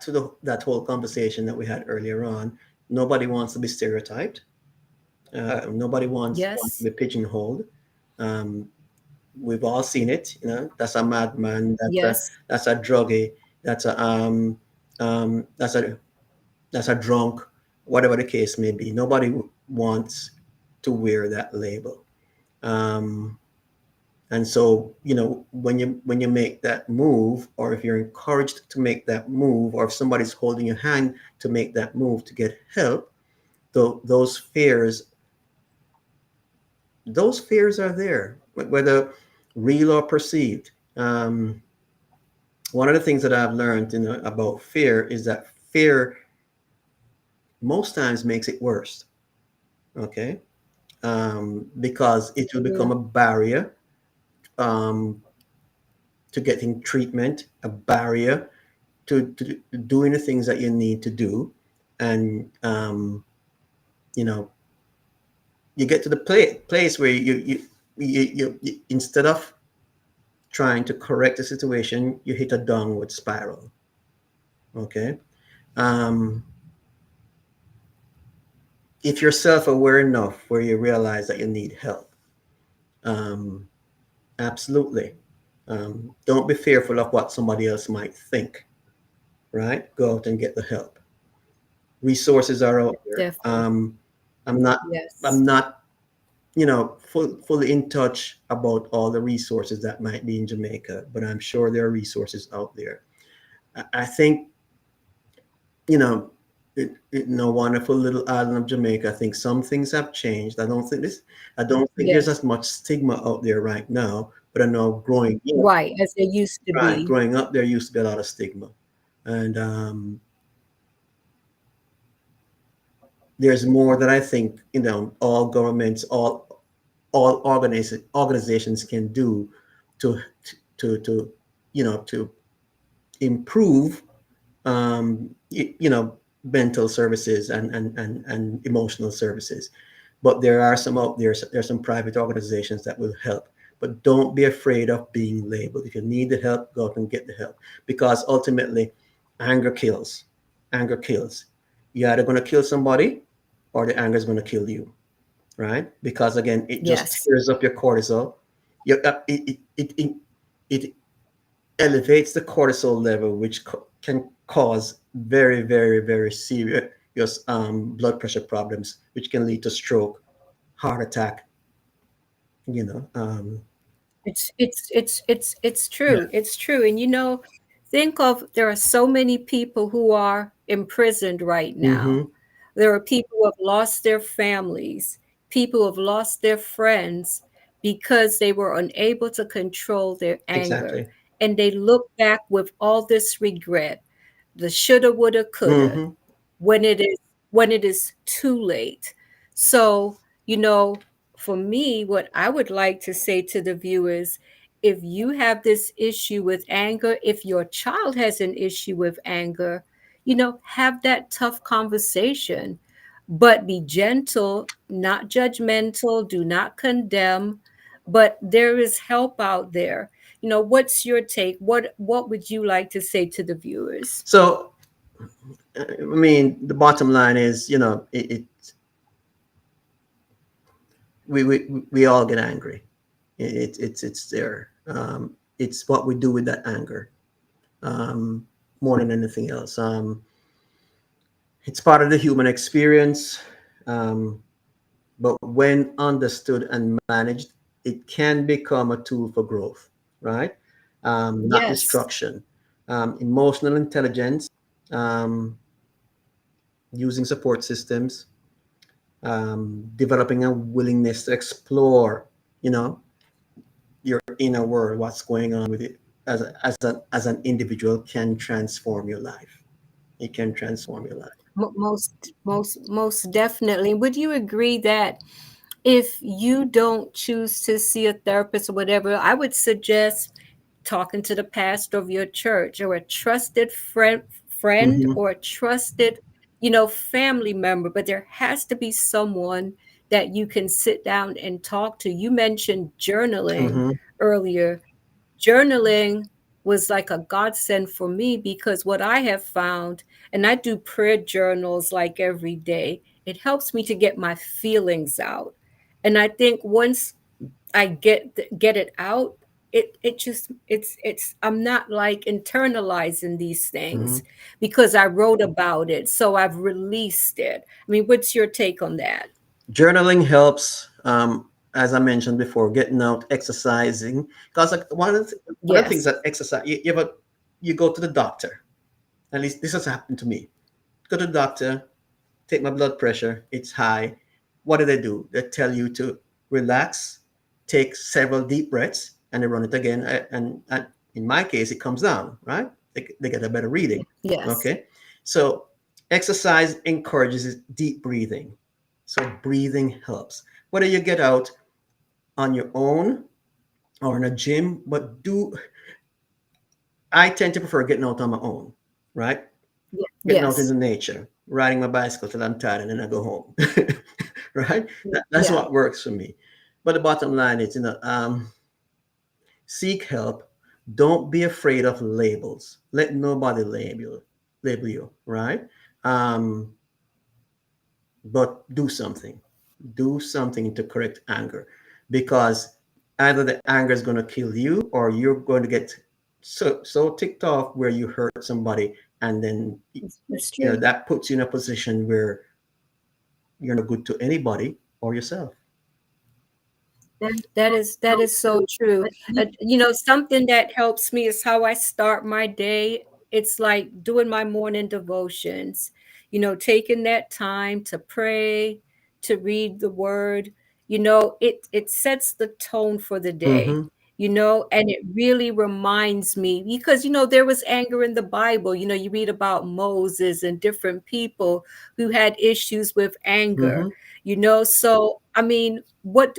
to that whole conversation that we had earlier on. Nobody wants to be stereotyped. Nobody wants to yes, be pigeonholed. Um, we've all seen it. That's a madman. yes, That's a druggie. That's a um, that's a that's a drunk. Whatever the case may be, nobody wants to wear that label. Um, and so, when you make that move, or if you're encouraged to make that move, or if somebody's holding your hand to make that move to get help, those fears are there, whether real or perceived. One of the things that I've learned, about fear is that fear most times makes it worse. Okay. Because it will become true. a barrier, um, to getting treatment, a barrier to doing the things that you need to do. And you know you get to the place where you instead of trying to correct the situation, you hit a downward spiral. Okay. um, if you're self-aware enough where you realize that you need help, um, absolutely, don't be fearful of what somebody else might think. Right, go out and get the help. Resources are out there. Definitely. I'm not Yes. I'm not fully in touch about all the resources that might be in Jamaica, but I'm sure there are resources out there. I think, you know, in a wonderful little island of Jamaica, I think some things have changed. I don't think there's Yes. as much stigma out there right now, but I know Right, as they used to be. growing up, there used to be a lot of stigma. And there's more that I think, all governments, all organizations can do to to improve, um, you, you know mental services and emotional services. But there are some out there, there's some private organizations that will help. But don't be afraid of being labeled. If you need the help, go out and get the help. Because ultimately, anger kills. Anger kills. You're either going to kill somebody or the anger is going to kill you, right? Because again, it just Yes. tears up your cortisol. It elevates the cortisol level, which can cause very, very, very serious blood pressure problems, which can lead to stroke, heart attack. You know, It's yeah. true. It's true. And think of there are so many people who are imprisoned right now. Mm-hmm. There are people who have lost their families, people who have lost their friends because they were unable to control their anger. Exactly. And they look back with all this regret, the shoulda, woulda, coulda, Mm-hmm. when it is too late. So, you know, for me, what I would like to say to the viewers, if you have this issue with anger, if your child has an issue with anger, have that tough conversation, but be gentle, not judgmental, do not condemn, but there is help out there. What's your take? What would you like to say to the viewers? So, I mean, the bottom line is, we all get angry. It's there. It's what we do with that anger, um, more than anything else. It's part of the human experience. Um, but when understood and managed, it can become a tool for growth, right? Not Yes. destruction. Emotional intelligence, um, using support systems, developing a willingness to explore, you know, your inner world, what's going on with it as an individual can transform your life. It can transform your life. Most definitely. Would you agree that if you don't choose to see a therapist or whatever, I would suggest talking to the pastor of your church or a trusted friend Mm-hmm. or a trusted, family member. But there has to be someone that you can sit down and talk to. You mentioned journaling Mm-hmm. earlier. Journaling was like a godsend for me because what I have found, and I do prayer journals like every day, it helps me to get my feelings out. And I think once I get it out, it's I'm not like internalizing these Mm-hmm. things because I wrote about it, so I've released it. I mean, what's your take on that? Journaling helps, as I mentioned before, getting out, exercising. Because like one of the things Yes. that exercise, you go to the doctor. At least this has happened to me. Go to the doctor, take my blood pressure, it's high. What do? They tell you to relax, take several deep breaths, and they run it again. And in my case, it comes down, right? They get a better reading. Yes. Okay. So exercise encourages deep breathing. So breathing helps. Whether you get out on your own or in a gym, but I tend to prefer getting out on my own, right? Getting out Yes. into nature, riding my bicycle till I'm tired, and then I go home. Right? That's Yeah. what works for me. But the bottom line is, seek help. Don't be afraid of labels. Let nobody label you, right? Um, but do something. Do something to correct anger, because either the anger is going to kill you, or you're going to get so ticked off where you hurt somebody, and then It's true. that puts you in a position where you're not good to anybody or yourself. That is so true. Something that helps me is how I start my day. It's like doing my morning devotions, taking that time to pray, to read the word. It sets the tone for the day, Mm-hmm. and it really reminds me because there was anger in the Bible. You read about Moses and different people who had issues with anger, Mm-hmm. so I mean, what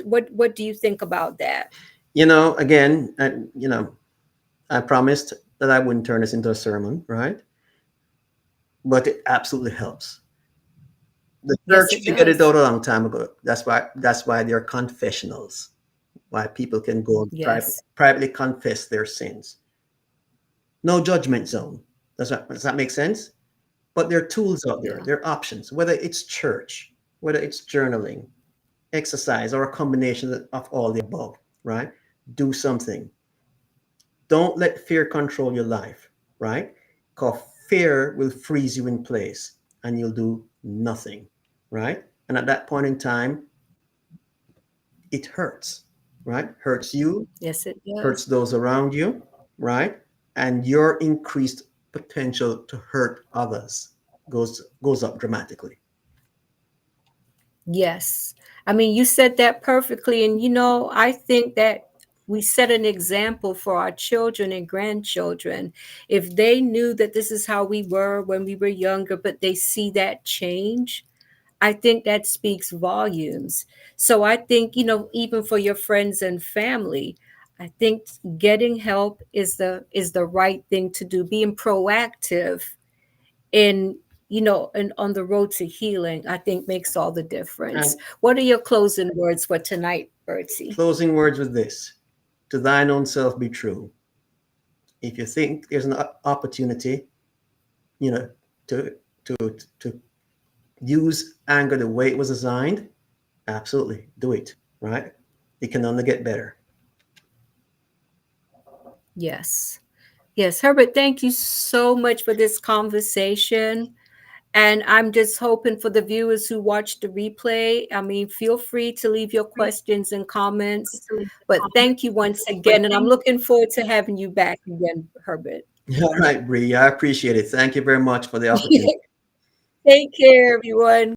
do you think about that? Again, I promised that I wouldn't turn this into a sermon, right? but it absolutely helps. The Yes, church it figured it does. out a long time ago. That's why there are confessionals, why people can go and Yes. privately confess their sins. No judgment zone. Does that make sense? But there are tools out there. Yeah. There are options. Whether it's church, whether it's journaling, exercise, or a combination of all the above. Right? Do something. Don't let fear control your life. Right? Because fear will freeze you in place, and you'll do nothing. Right? And at that point in time, it hurts, right? Hurts you, Yes, it hurts does. those around you, right? And your increased potential to hurt others goes up dramatically. Yes. I mean, you said that perfectly. And, I think that we set an example for our children and grandchildren. If they knew that this is how we were when we were younger, but they see that change, I think that speaks volumes. So I think, even for your friends and family, I think getting help is the right thing to do. Being proactive in and on the road to healing, I think makes all the difference. And What are your closing words for tonight, Bertie? closing words with this: to thine own self be true. If you think there's an opportunity, you know, to to use anger the way it was designed, absolutely do it. Right? It can only get better. Yes. Yes, Herbert, thank you so much for this conversation. And I'm just hoping for the viewers who watch the replay. I mean, feel free to leave your questions and comments. But thank you once again. And I'm looking forward to having you back again, Herbert. All right, Bree. I appreciate it. Thank you very much for the opportunity. Take care, everyone.